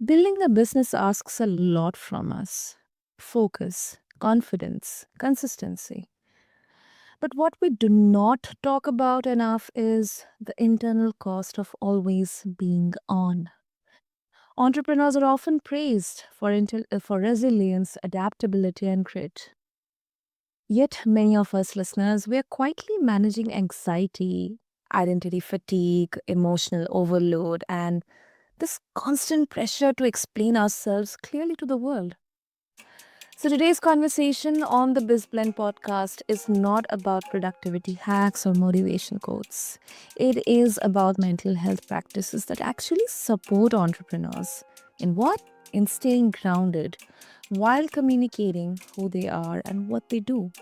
Building a business asks a lot from us: focus, confidence, consistency. But what we do not talk about enough is the internal cost of always being on. Entrepreneurs are often praised for resilience, adaptability, and grit. Yet, many of us listeners, we are quietly managing anxiety, identity fatigue, emotional overload, and this constant pressure to explain ourselves clearly to the world. So, today's conversation on the BizBlend podcast is not about productivity hacks or motivation quotes. It is about mental health practices that actually support entrepreneurs. In what? In staying grounded while communicating who they are and what they do.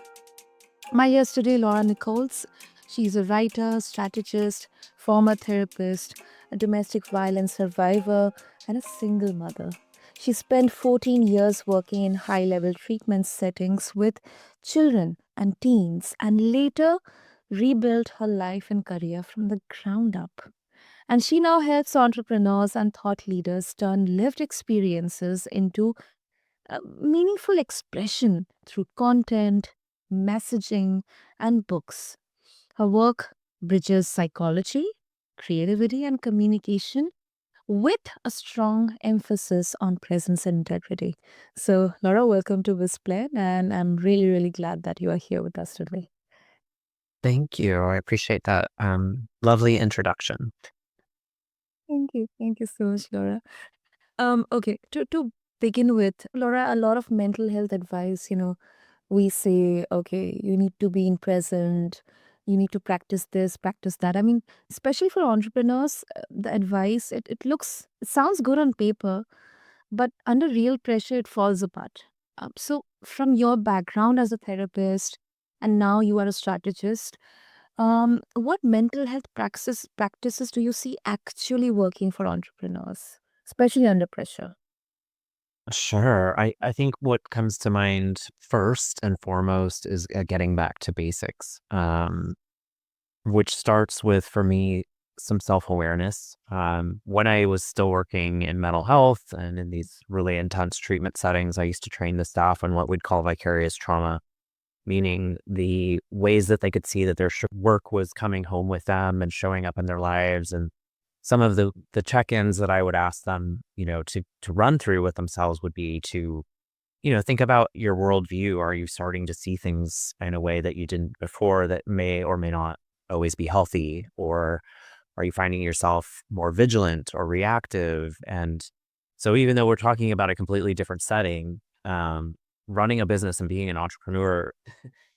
My guest today, Laura Nicholls. She's a writer, strategist, former therapist, a domestic violence survivor, and a single mother. She spent 14 years working in high level treatment settings with children and teens, and later rebuilt her life and career from the ground up. And she now helps entrepreneurs and thought leaders turn lived experiences into meaningful expression through content, messaging, and books. Her work bridges psychology, creativity, and communication with a strong emphasis on presence and integrity. So, Laura, welcome to BizPlan, and I'm really, really glad that you are here with us today. Thank you. I appreciate that lovely introduction. Thank you. Thank you so much, Laura. Okay, to begin with, Laura, a lot of mental health advice, we say, okay, you need to be in present, you need to practice this, practice that. I mean, especially for entrepreneurs, the advice, it sounds good on paper, but under real pressure, it falls apart. So, from your background as a therapist, and now you are a strategist, what mental health practices do you see actually working for entrepreneurs, especially under pressure? Sure. I think what comes to mind first and foremost is getting back to basics, which starts with, for me, some self awareness. When I was still working in mental health and in these really intense treatment settings, I used to train the staff on what we'd call vicarious trauma, meaning the ways that they could see that their work was coming home with them and showing up in their lives. And some of the check-ins that I would ask them, to run through with themselves would be to, think about your worldview. Are you starting to see things in a way that you didn't before that may or may not always be healthy? Or are you finding yourself more vigilant or reactive? And so even though we're talking about a completely different setting, running a business and being an entrepreneur,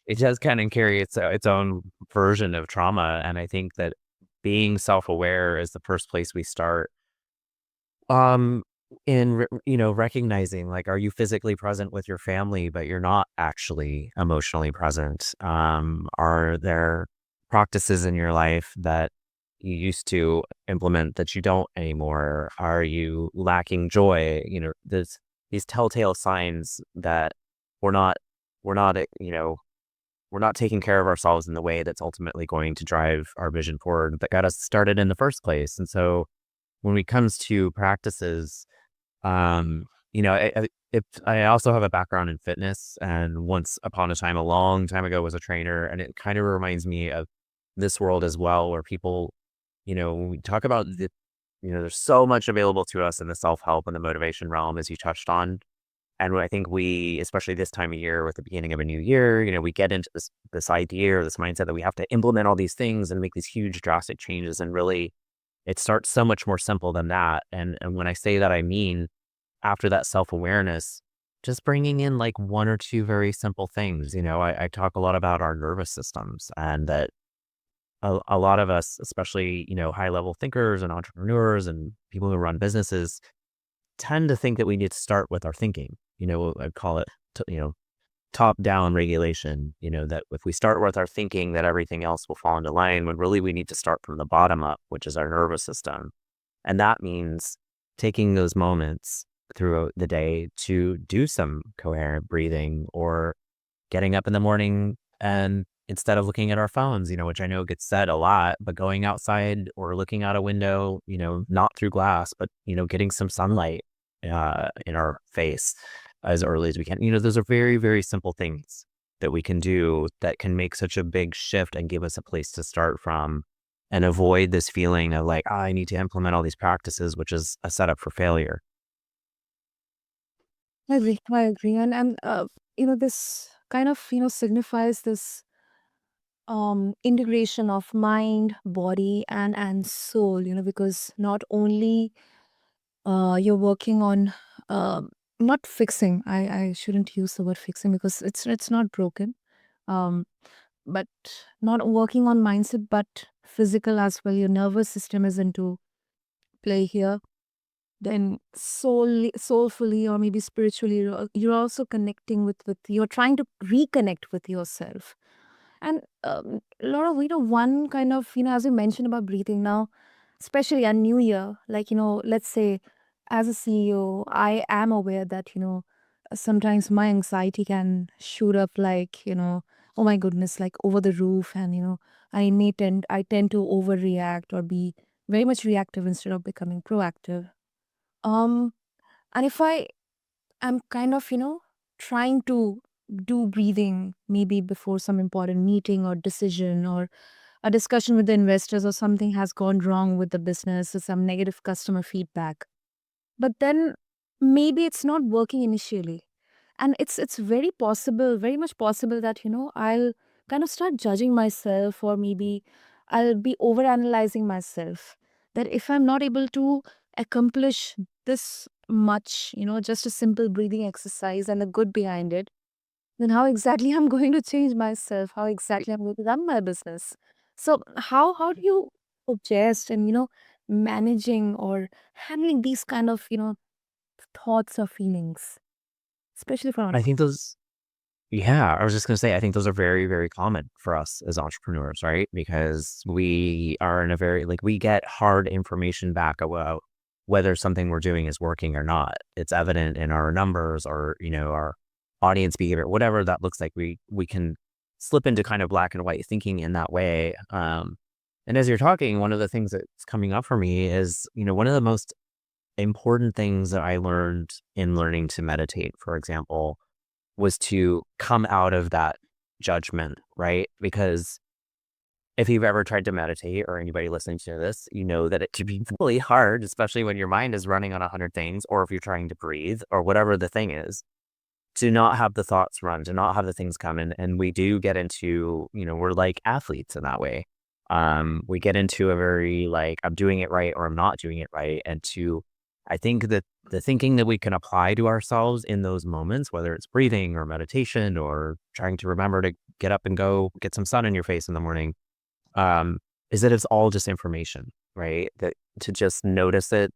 it does kind of carry its own version of trauma. And I think that being self-aware is the first place we start. Um, recognizing, like, are you physically present with your family, but you're not actually emotionally present? Are there practices in your life that you used to implement that you don't anymore? Are you lacking joy? There's these telltale signs that we're not, we're not, we're not taking care of ourselves in the way that's ultimately going to drive our vision forward that got us started in the first place. And so when it comes to practices, I also have a background in fitness, and once upon a time, a long time ago, was a trainer, and it kind of reminds me of this world as well, where people, when we talk about there's so much available to us in the self-help and the motivation realm, as you touched on. And I think we, especially this time of year with the beginning of a new year, we get into this idea or this mindset that we have to implement all these things and make these huge drastic changes. And really, it starts so much more simple than that. And when I say that, I mean, after that self-awareness, just bringing in like one or two very simple things. I talk a lot about our nervous systems, and that a lot of us, especially, high level thinkers and entrepreneurs and people who run businesses, tend to think that we need to start with our thinking. I call it, top down regulation, that if we start with our thinking, that everything else will fall into line, when really we need to start from the bottom up, which is our nervous system. And that means taking those moments throughout the day to do some coherent breathing, or getting up in the morning and instead of looking at our phones, which I know gets said a lot, but going outside or looking out a window, not through glass, but, getting some sunlight, in our face as early as we can. Those are very, very simple things that we can do that can make such a big shift and give us a place to start from and avoid this feeling of like, I need to implement all these practices, which is a setup for failure. I agree. I agree. This kind of, signifies this integration of mind, body, and soul, because not only you're working on not fixing. I shouldn't use the word fixing because it's not broken. Um, but not working on mindset, but physical as well. Your nervous system is into play here. Then soulfully, or maybe spiritually, you're also connecting with. You're trying to reconnect with yourself. And Laura, one kind of, as you mentioned about breathing now, especially a new year, like, let's say as a CEO, I am aware that, sometimes my anxiety can shoot up like, oh my goodness, like over the roof. And, I tend to overreact or be very much reactive instead of becoming proactive. Um, and if I am kind of, trying to do breathing maybe before some important meeting or decision or a discussion with the investors, or something has gone wrong with the business or some negative customer feedback. But then maybe it's not working initially. And it's very possible, very much possible that, I'll kind of start judging myself, or maybe I'll be overanalyzing myself. That if I'm not able to accomplish this much, just a simple breathing exercise and the good behind it, then how exactly I'm going to change myself? How exactly I'm going to run my business? So how do you suggest and managing or handling these kind of thoughts or feelings, especially for I think entrepreneurs? those Yeah, I was just gonna say, I think those are very, very common for us as entrepreneurs, right? Because we are in a very like we get hard information back about whether something we're doing is working or not. It's evident in our numbers or, our audience behavior, whatever that looks like. We can slip into kind of black and white thinking in that way. And as you're talking, one of the things that's coming up for me is, one of the most important things that I learned in learning to meditate, for example, was to come out of that judgment, right? Because if you've ever tried to meditate, or anybody listening to this, you know that it can be really hard, especially when your mind is running on 100 things, or if you're trying to breathe or whatever the thing is, to not have the thoughts run, to not have the things come in. And we do get into, we're like athletes in that way. We get into a very like, I'm doing it right or I'm not doing it right. I think that the thinking that we can apply to ourselves in those moments, whether it's breathing or meditation or trying to remember to get up and go get some sun in your face in the morning, um, is that it's all just information, right? That to just notice it,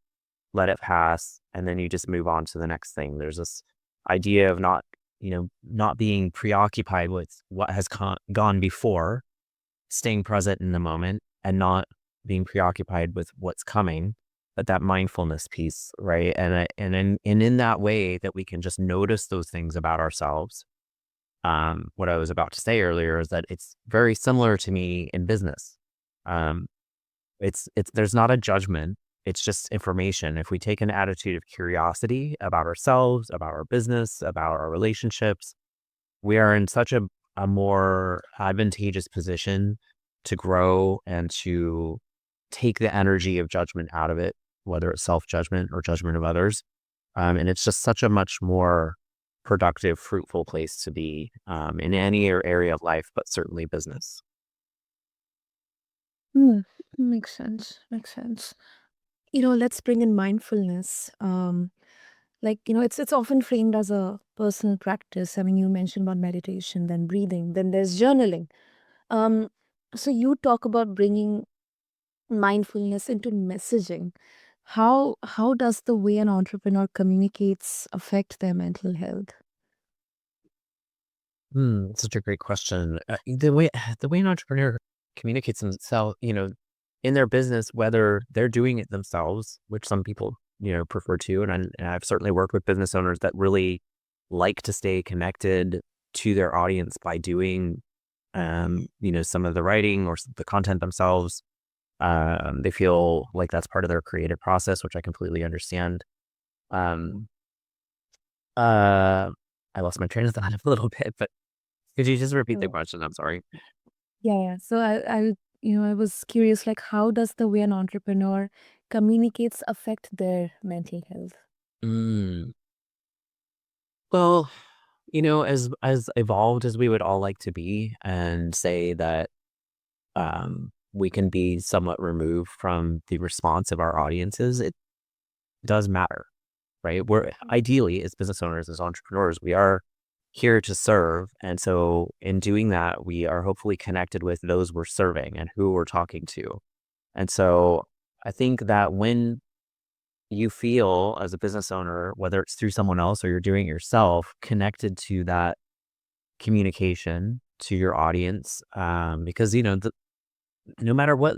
let it pass, and then you just move on to the next thing. There's this idea of not being preoccupied with what has gone before, staying present in the moment, and not being preoccupied with what's coming. But that mindfulness piece, right? And in that way that we can just notice those things about ourselves. What I was about to say earlier is that it's very similar to me in business. Um, it's there's not a judgment. It's just information. If we take an attitude of curiosity about ourselves, about our business, about our relationships, we are in such a more advantageous position to grow and to take the energy of judgment out of it, whether it's self-judgment or judgment of others. And it's just such a much more productive, fruitful place to be in any area of life, but certainly business. Hmm. Makes sense. Makes sense. Let's bring in mindfulness. Like, it's often framed as a personal practice. I mean, you mentioned about meditation, then breathing, then there's journaling. Um, so you talk about bringing mindfulness into messaging. How does the way an entrepreneur communicates affect their mental health? Such a great question. The way an entrepreneur communicates themselves, in their business, whether they're doing it themselves, which some people prefer to, and I've certainly worked with business owners that really like to stay connected to their audience by doing, some of the writing or the content themselves. They feel like that's part of their creative process, which I completely understand. Um, uh, I lost my train of thought a little bit, but could you just repeat the So question? I'm sorry. yeah. So I was curious, like, how does the way an entrepreneur communicates affect their mental health? Mm. Well, as evolved as we would all like to be and say that we can be somewhat removed from the response of our audiences, it does matter, right? We're ideally, as business owners, as entrepreneurs, we are here to serve. And so in doing that, we are hopefully connected with those we're serving and who we're talking to. And so I think that when you feel as a business owner, whether it's through someone else or you're doing it yourself, connected to that communication to your audience, because no matter what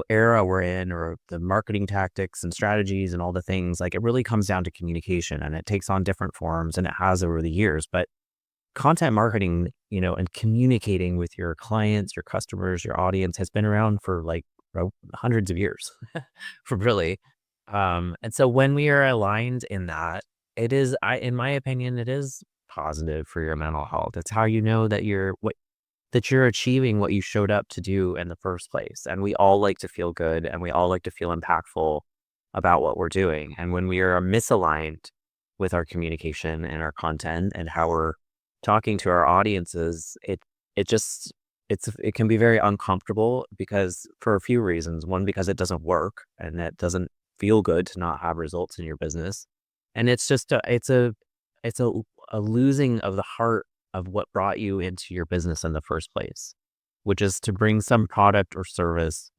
era we're in or the marketing tactics and strategies and all the things, like it really comes down to communication, and it takes on different forms, and it has over the years. But content marketing, and communicating with your clients, your customers, your audience has been around for like hundreds of years, for really. And so when we are aligned in that, in my opinion, it is positive for your mental health. It's how you know that you're achieving what you showed up to do in the first place. And we all like to feel good, and we all like to feel impactful about what we're doing. And when we are misaligned with our communication and our content and how we're talking to our audiences, it just it can be very uncomfortable because for a few reasons. One, because it doesn't work and it doesn't feel good to not have results in your business. And it's just a losing of the heart of what brought you into your business in the first place, which is to bring some product or service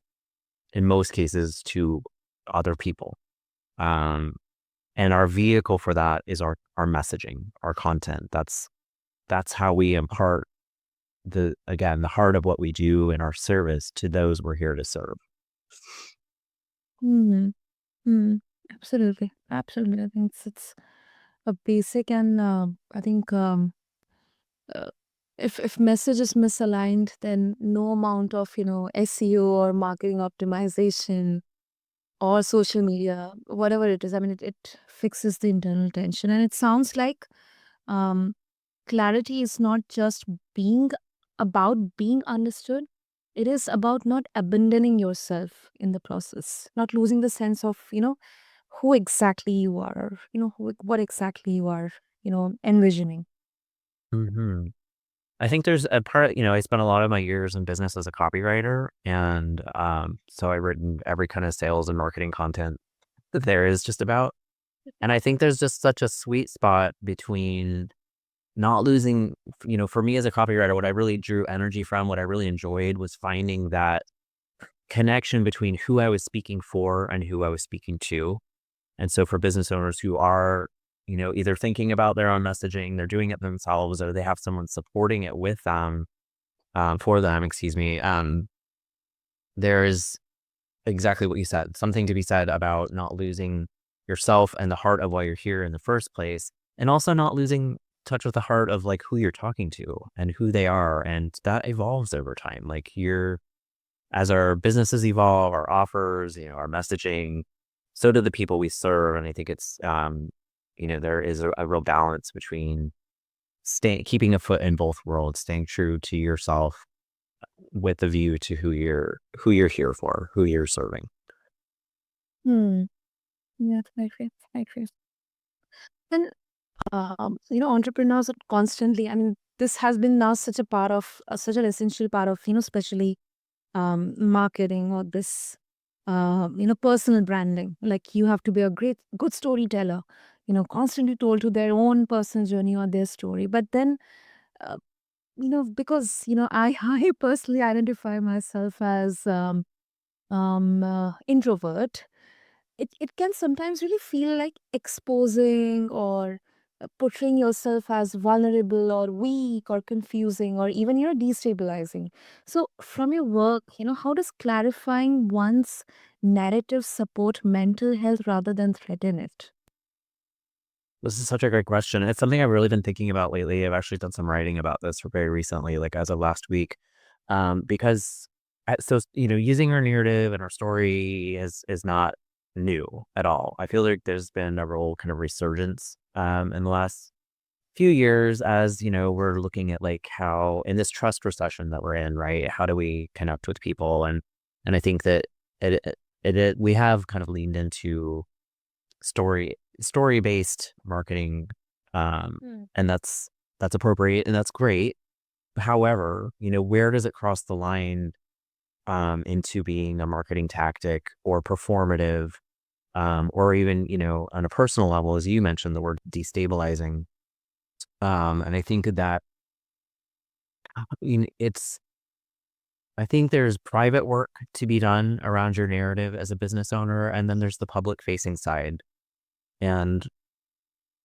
in most cases to other people. Um, and our vehicle for that is our messaging, our content. That's how we impart the heart of what we do in our service to those we're here to serve. Hmm. Hmm. Absolutely. Absolutely. I think it's a basic, and I think uh, if message is misaligned, then no amount of SEO or marketing optimization or social media, whatever it is, I mean, it fixes the internal tension. And it sounds like um, clarity is not just being about being understood. It is about not abandoning yourself in the process, not losing the sense of who exactly you are, or what exactly you are envisioning. Hmm. I think there's a part, I spent a lot of my years in business as a copywriter. And so I've written every kind of sales and marketing content that there is just about. And I think there's just such a sweet spot between not losing, for me as a copywriter, what I really drew energy from, what I really enjoyed was finding that connection between who I was speaking for and who I was speaking to. And so for business owners who are, either thinking about their own messaging, they're doing it themselves, or they have someone supporting it with them, for them, excuse me. There is exactly what you said, something to be said about not losing yourself and the heart of why you're here in the first place, and also not losing touch with the heart of like who you're talking to and who they are. And that evolves over time. Like as our businesses evolve, our offers, our messaging, so do the people we serve. And I think there is a real balance between keeping a foot in both worlds, staying true to yourself with the view to who you're here for, who you're serving. Hmm. Yeah, I agree. I agree. And entrepreneurs are constantly. I mean, this has been now such a part of such an essential part of especially marketing, or this personal branding. Like, you have to be a good storyteller, constantly told to their own personal journey or their story. But then uh, because I personally identify myself as introvert. It can sometimes really feel like exposing, or portraying yourself as vulnerable or weak or confusing, or even destabilizing. So from your work, how does clarifying one's narrative support mental health rather than threaten it? This is such a great question. It's something I've really been thinking about lately. I've actually done some writing about this for very recently, like as of last week, because using our narrative and our story is not. new at all. I feel like there's been a real kind of resurgence in the last few years as, we're looking at like how in this trust recession that we're in, right? How do we connect with people? And I think that we have kind of leaned into story based marketing, um, Mm. and that's appropriate and that's great. However, where does it cross the line into being a marketing tactic or performative, or even on a personal level, as you mentioned, the word destabilizing. And I think that it's I think there's private work to be done around your narrative as a business owner, and then there's the public facing side. And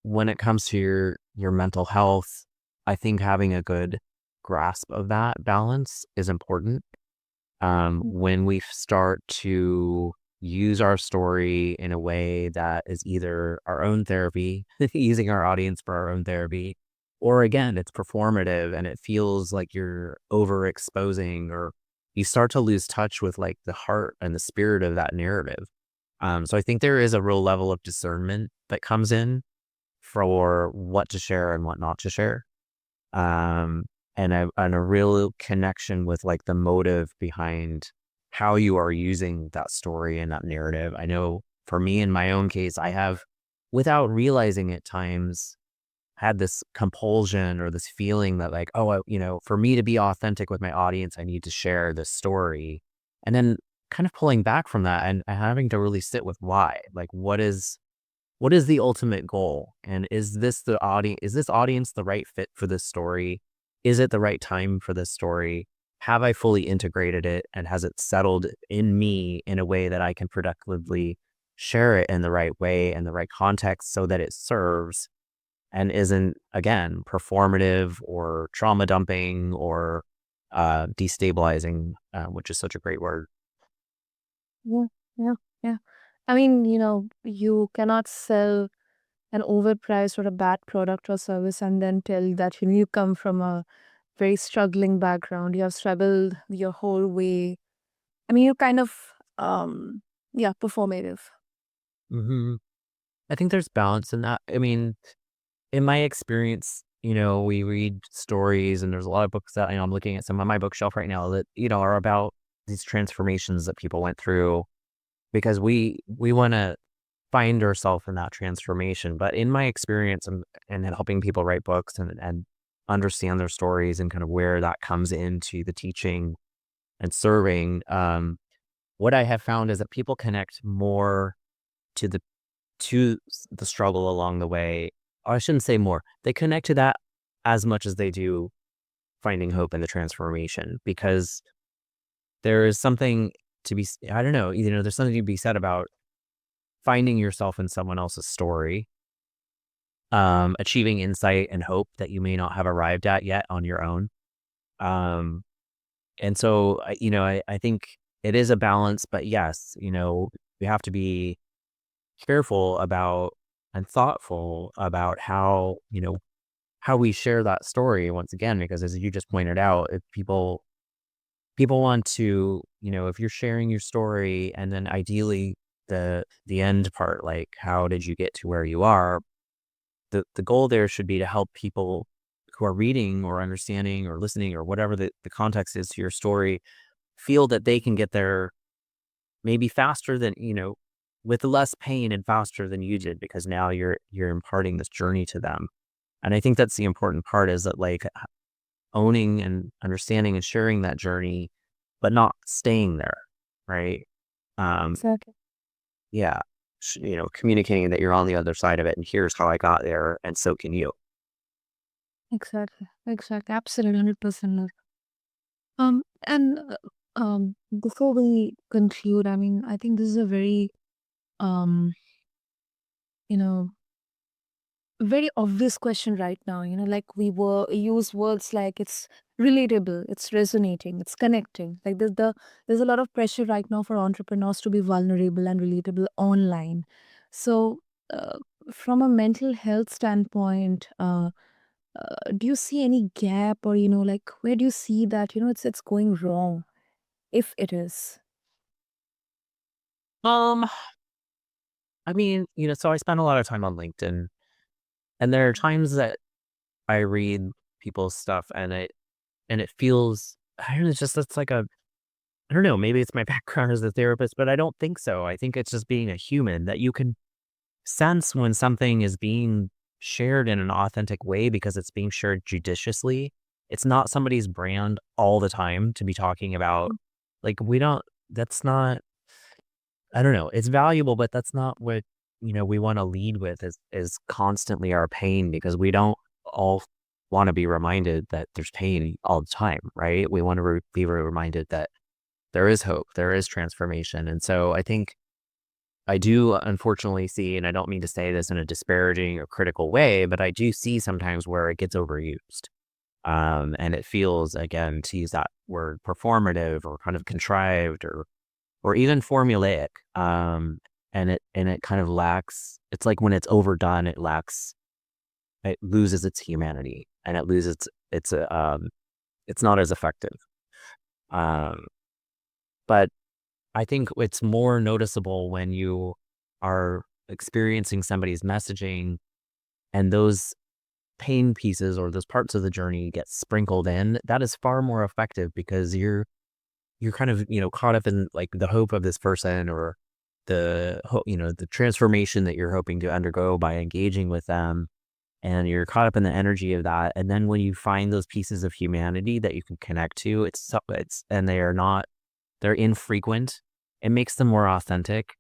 when it comes to your mental health, I think having a good grasp of that balance is important. When we start to use our story in a way that is either our own therapy, using our audience for our own therapy, or again, it's performative and it feels like you're overexposing, or you start to lose touch with like the heart and the spirit of that narrative. So I think there is a real level of discernment that comes in for what to share and what not to share. Um, and a real connection with like the motive behind how you are using that story and that narrative. I know for me in my own case, I have, without realizing at times, had this compulsion or this feeling that like, oh, for me to be authentic with my audience, I need to share this story. And then kind of pulling back from that and having to really sit with why, like what is the ultimate goal? And is this audience the right fit for this story? Is it the right time for this story? Have I fully integrated it and has it settled in me in a way that I can productively share it in the right way and the right context so that it serves and isn't, again, performative or trauma dumping or destabilizing, which is such a great word. Yeah, yeah, yeah. I mean, you cannot sell an overpriced or a bad product or service and then tell that you come from a very struggling background. You have struggled your whole way. I mean, you're kind of yeah, performative. hmm I think there's balance in that. I mean, in my experience, we read stories and there's a lot of books that, I'm looking at some on my bookshelf right now that, are about these transformations that people went through because we want to find ourselves in that transformation. But in my experience and in helping people write books and understand their stories and kind of where that comes into the teaching and serving, what I have found is that people connect more to the struggle along the way. Or I shouldn't say more. They connect to that as much as they do finding hope in the transformation because there is something I don't know, there's something to be said about finding yourself in someone else's story, achieving insight and hope that you may not have arrived at yet on your own. Um, and so, I think it is a balance, but yes, we have to be careful about and thoughtful about how we share that story once again, because as you just pointed out, if people want to, if you're sharing your story and then ideally the end part, like how did you get to where you are, the goal there should be to help people who are reading or understanding or listening or whatever the context is to your story feel that they can get there maybe faster than, with less pain and faster than you did because now you're imparting this journey to them. And I think that's the important part is that like owning and understanding and sharing that journey, but not staying there, right? Um, Exactly. yeah, communicating that you're on the other side of it, and here's how I got there, and so can you. Exactly. Exactly. Absolutely, 100%. And before we conclude, I mean, I think this is a very um, you know, very obvious question right now. Like we were use words like it's relatable, it's resonating, it's connecting. Like there's a lot of pressure right now for entrepreneurs to be vulnerable and relatable online. So, uh, from a mental health standpoint, do you see any gap, or like where do you see that it's going wrong if it is? I mean, so I spend a lot of time on LinkedIn, and there are times that I read people's stuff and it feels, I don't know, it's just, it's like I don't know, maybe it's my background as a therapist, but I don't think so. I think it's just being a human that you can sense when something is being shared in an authentic way because it's being shared judiciously. It's not somebody's brand all the time to be talking about. Like, we don't, that's not, I don't know. It's valuable, but that's not what, we want to lead with is constantly our pain because we don't all want to be reminded that there's pain all the time, right? We want to be reminded that there is hope, there is transformation. And so I think I do unfortunately see, and I don't mean to say this in a disparaging or critical way, but I do see sometimes where it gets overused. And it feels, again, to use that word, performative or kind of contrived or even formulaic. And it kind of lacks, it's like when it's overdone, it loses its humanity and it loses it's not as effective. Um, but I think it's more noticeable when you are experiencing somebody's messaging and those pain pieces or those parts of the journey get sprinkled in. That is far more effective because you're kind of, caught up in like the hope of this person or the transformation that you're hoping to undergo by engaging with them. And you're caught up in the energy of that. And then when you find those pieces of humanity that you can connect to, and they're infrequent. It makes them more authentic.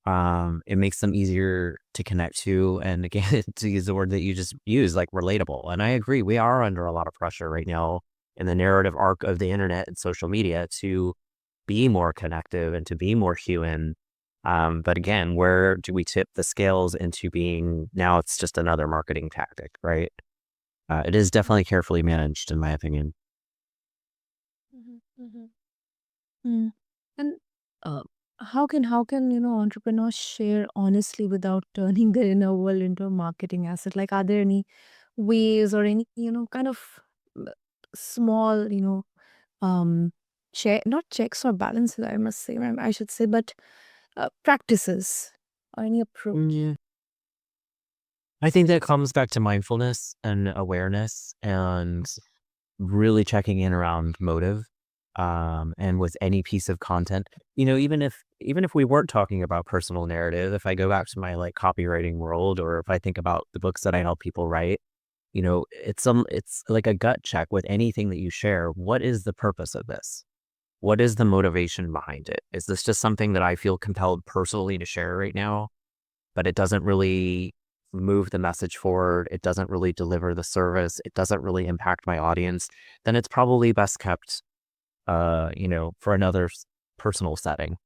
It makes them easier to connect to. And again, to use the word that you just used, like relatable. And I agree, we are under a lot of pressure right now in the narrative arc of the internet and social media to be more connective and to be more human. But again, where do we tip the scales into being now it's just another marketing tactic, right? It is definitely carefully managed, in my opinion. Mhm, mhm. Mm. And uh, how can entrepreneurs share honestly without turning their inner world into a marketing asset? Like, are there any ways or any kind of uh, small check, not checks or balances, I must say, I should say, but practices or any approach? Yeah. I think that comes back to mindfulness and awareness and really checking in around motive, and with any piece of content. Even if we weren't talking about personal narrative, if I go back to my like copywriting world, or if I think about the books that I help people write, it's like a gut check with anything that you share. What is the purpose of this? What is the motivation behind it? Is this just something that I feel compelled personally to share right now, but it doesn't really move the message forward? It doesn't really deliver the service. It doesn't really impact my audience. Then it's probably best kept, for another personal setting.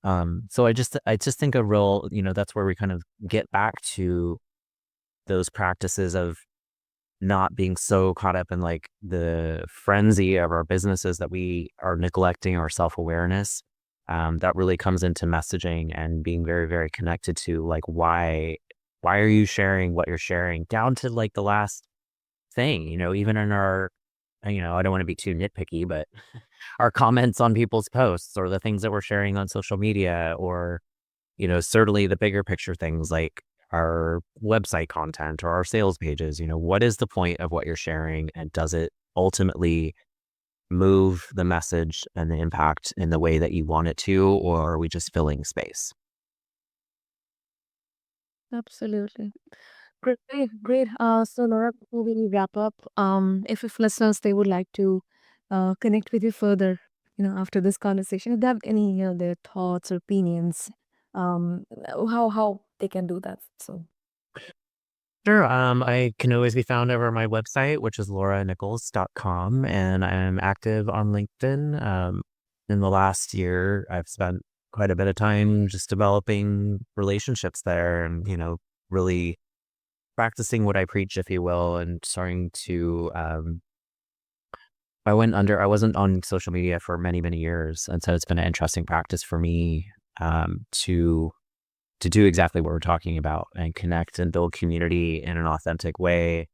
So I just think a real, that's where we kind of get back to those practices of not being so caught up in like the frenzy of our businesses that we are neglecting our self-awareness. That really comes into messaging and being very, very connected to like why are you sharing what you're sharing down to like the last thing, even in our, I don't want to be too nitpicky, but our comments on people's posts or the things that we're sharing on social media or, certainly the bigger picture things like our website content or our sales pages, what is the point of what you're sharing? And does it ultimately move the message and the impact in the way that you want it to? Or are we just filling space? Absolutely. Great, great. So Laura, before we wrap up, if listeners they would like to connect with you further, after this conversation, if they have any their thoughts or opinions, how they can do that. So Sure. I can always be found over my website, which is lauranicholls.com, and I'm active on LinkedIn. In the last year, I've spent quite a bit of time just developing relationships there and, really practicing what I preach, if you will, and starting to, I wasn't on social media for many, many years. And so it's been an interesting practice for me, to do exactly what we're talking about and connect and build community in an authentic way.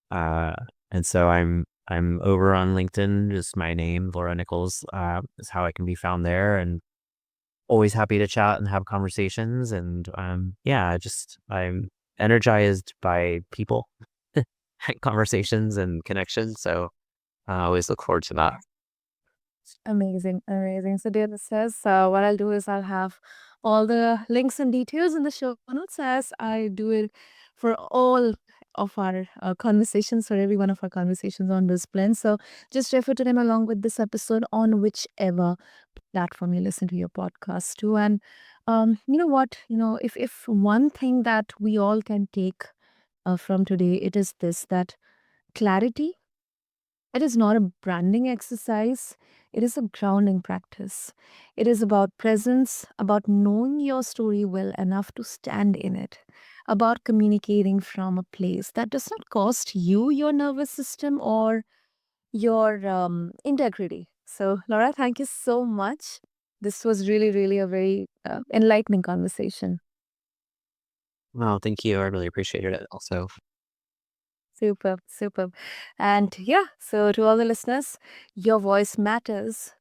Uh, and so I'm over on LinkedIn, just my name, Laura Nicholls, is how I can be found there. And always happy to chat and have conversations. And yeah, just I'm energized by people, conversations, and connections. So I always look forward to that. Amazing, amazing. So, dear listeners, what I'll do is I'll have all the links and details in the show notes as I do it for all of our conversations, for every one of our conversations on BizBlend. So, just refer to them along with this episode on whichever platform you listen to your podcast to. And you know what? If one thing that we all can take from today, it is this: that clarity, it is not a branding exercise, it is a grounding practice. It is about presence, about knowing your story well enough to stand in it, about communicating from a place that does not cost you your nervous system or your integrity. So, Laura, thank you so much. This was really, really a very enlightening conversation. Well, thank you. I really appreciated it also. Super, super. And yeah, so to all the listeners, your voice matters,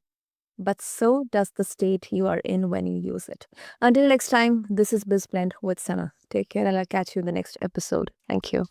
but so does the state you are in when you use it. Until next time, this is BizBlend with Sana. Take care and I'll catch you in the next episode. Thank you.